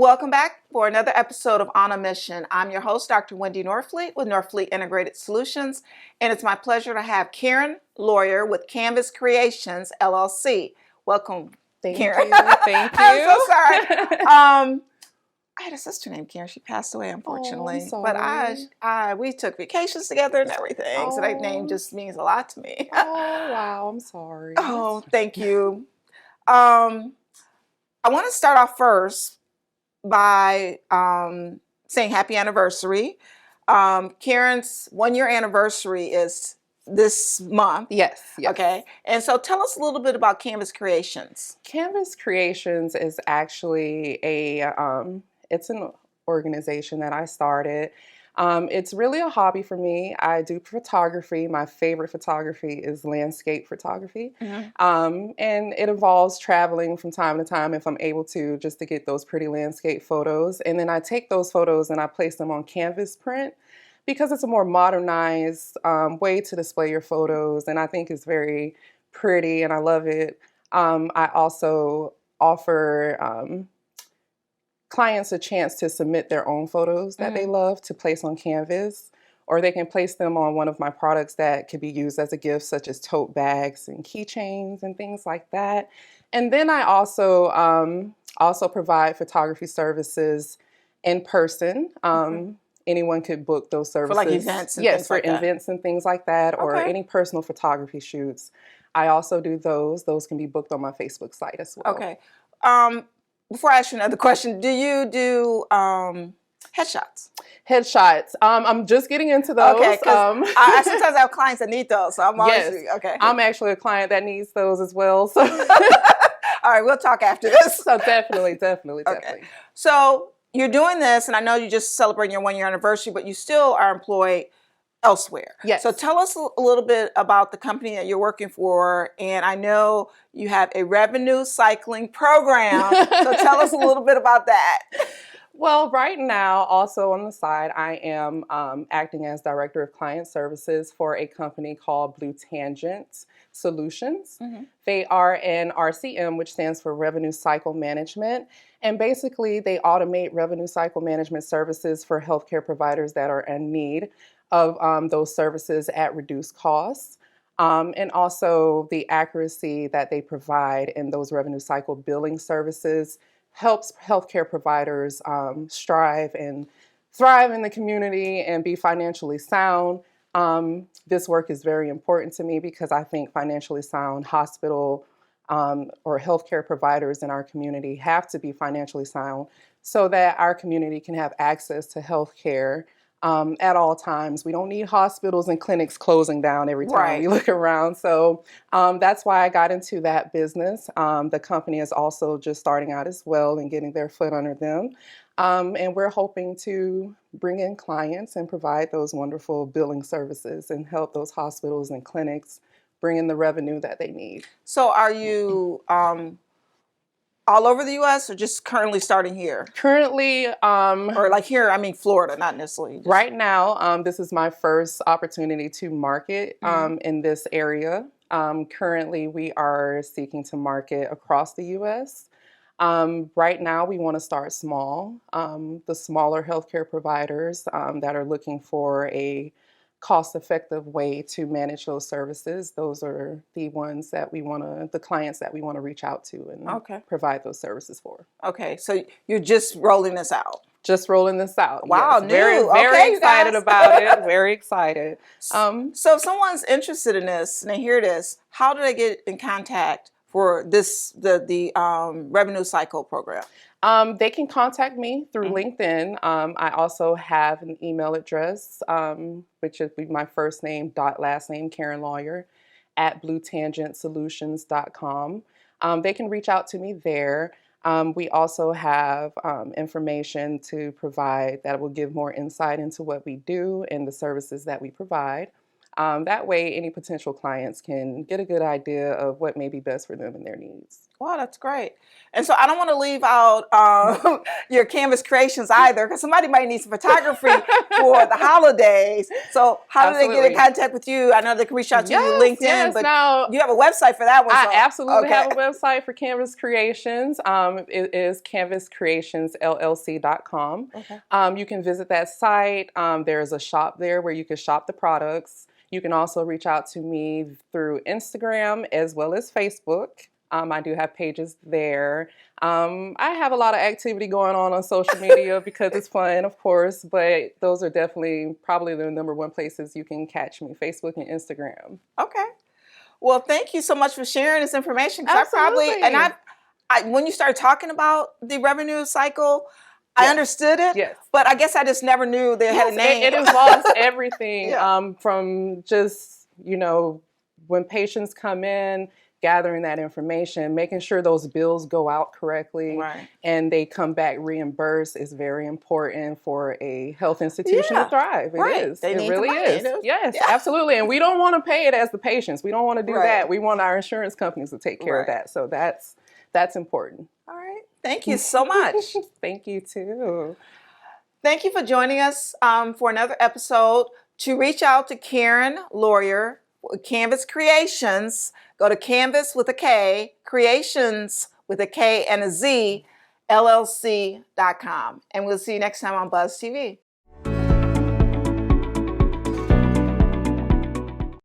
Welcome back for another episode of On a Mission. I'm your host, Dr. Wendy Norfleet with Norfleet Integrated Solutions, and it's my pleasure to have Karen Lawyer with Kanvas Kreationz LLC. Welcome, Karen. Thank you. I'm so sorry. I had a sister named Karen. She passed away, unfortunately. Oh, I'm sorry. But we took vacations together and everything, so that name just means a lot to me. Oh, wow. I'm sorry. Oh, thank you. I want to start off first by saying happy anniversary. Karen's 1-year anniversary is this month. Yes. Okay. And so tell us a little bit about Kanvas Kreationz. Kanvas Kreationz is actually it's an organization that I started. It's really a hobby for me. I do photography. My favorite photography is landscape photography. Mm-hmm. And it involves traveling from time to time if I'm able to, just to get those pretty landscape photos. And then I take those photos and I place them on canvas print because it's a more modernized way to display your photos. And I think it's very pretty and I love it. I also offer clients a chance to submit their own photos that they love to place on canvas, or they can place them on one of my products that could be used as a gift, such as tote bags and keychains and things like that. And then I also provide photography services in person. Anyone could book those services. For like events and yes, things for like that. events and things like that, or any personal photography shoots. I also do those. Those can be booked on my Facebook site as well. Okay. Before I ask you another question, do you do headshots? Headshots. I'm just getting into those. Okay, because I sometimes have clients that need those, so I'm always okay. I'm actually a client that needs those as well. So, all right, we'll talk after this. So definitely. Okay. So you're doing this, and I know you just celebrating your 1-year anniversary, but you still are employed elsewhere. Yes. So tell us a little bit about the company that you're working for. And I know you have a revenue cycling program. So tell us a little bit about that. Well, right now, also on the side, I am acting as Director of Client Services for a company called Blue Tangent Solutions. Mm-hmm. They are an RCM, which stands for Revenue Cycle Management. And basically, they automate revenue cycle management services for healthcare providers that are in need of those services at reduced costs. And also the accuracy that they provide in those revenue cycle billing services helps healthcare providers strive and thrive in the community and be financially sound. This work is very important to me because I think financially sound hospital or healthcare providers in our community have to be financially sound so that our community can have access to healthcare at all times. We don't need hospitals and clinics closing down every time we look around. So that's why I got into that business. The company is also just starting out as well and getting their foot under them. And we're hoping to bring in clients and provide those wonderful billing services and help those hospitals and clinics bring in the revenue that they need. So are you all over the U.S. or just currently starting here? Currently, or like here, I mean Florida, not necessarily. Just... Right now, this is my first opportunity to market in this area. Currently, we are seeking to market across the U.S. Right now, we want to start small. The smaller healthcare providers that are looking for a cost-effective way to manage those services, those are the ones that the clients that we want to reach out to and provide those services for. Okay, so you're just rolling this out. Just rolling this out. Wow, yes. Very excited about it. Very excited. So if someone's interested in this and they hear this, how do they get in contact for the revenue cycle program? They can contact me through LinkedIn. I also have an email address, which would be my first name, last name, Karen Lawyer, at bluetangentsolutions.com. They can reach out to me there. We also have information to provide that will give more insight into what we do and the services that we provide. That way, any potential clients can get a good idea of what may be best for them and their needs. Wow, that's great. And so I don't want to leave out your Kanvas Kreationz either, because somebody might need some photography for the holidays. So how do they get in contact with you? I know they can reach out to you LinkedIn, but now, you have a website for that one. I absolutely have a website for Kanvas Kreationz. It is kanvaskreationzllc.com. Okay. Okay. You can visit that site. There's a shop there where you can shop the products. You can also reach out to me through Instagram as well as Facebook. I do have pages there. I have a lot of activity going on social media because it's fun, of course, but those are definitely probably the number one places you can catch me, Facebook and Instagram. Okay. Well, thank you so much for sharing this information. Absolutely. I when you started talking about the revenue cycle, I understood it, yes, but I guess I just never knew they had a name. It involves everything from just, when patients come in, gathering that information, making sure those bills go out correctly, and they come back reimbursed is very important for a health institution to thrive. It is. They it need really the money. is. Yes, absolutely. And we don't want to pay it as the patients. We don't want to do that. We want our insurance companies to take care of that. So that's important. All right. Thank you so much. Thank you too. Thank you for joining us for another episode. To reach out to Karen Lawyer, Kanvas Kreationz, go to Kanvas with a K, Kreationz with a K and a Z, LLC.com. And we'll see you next time on Buzz TV.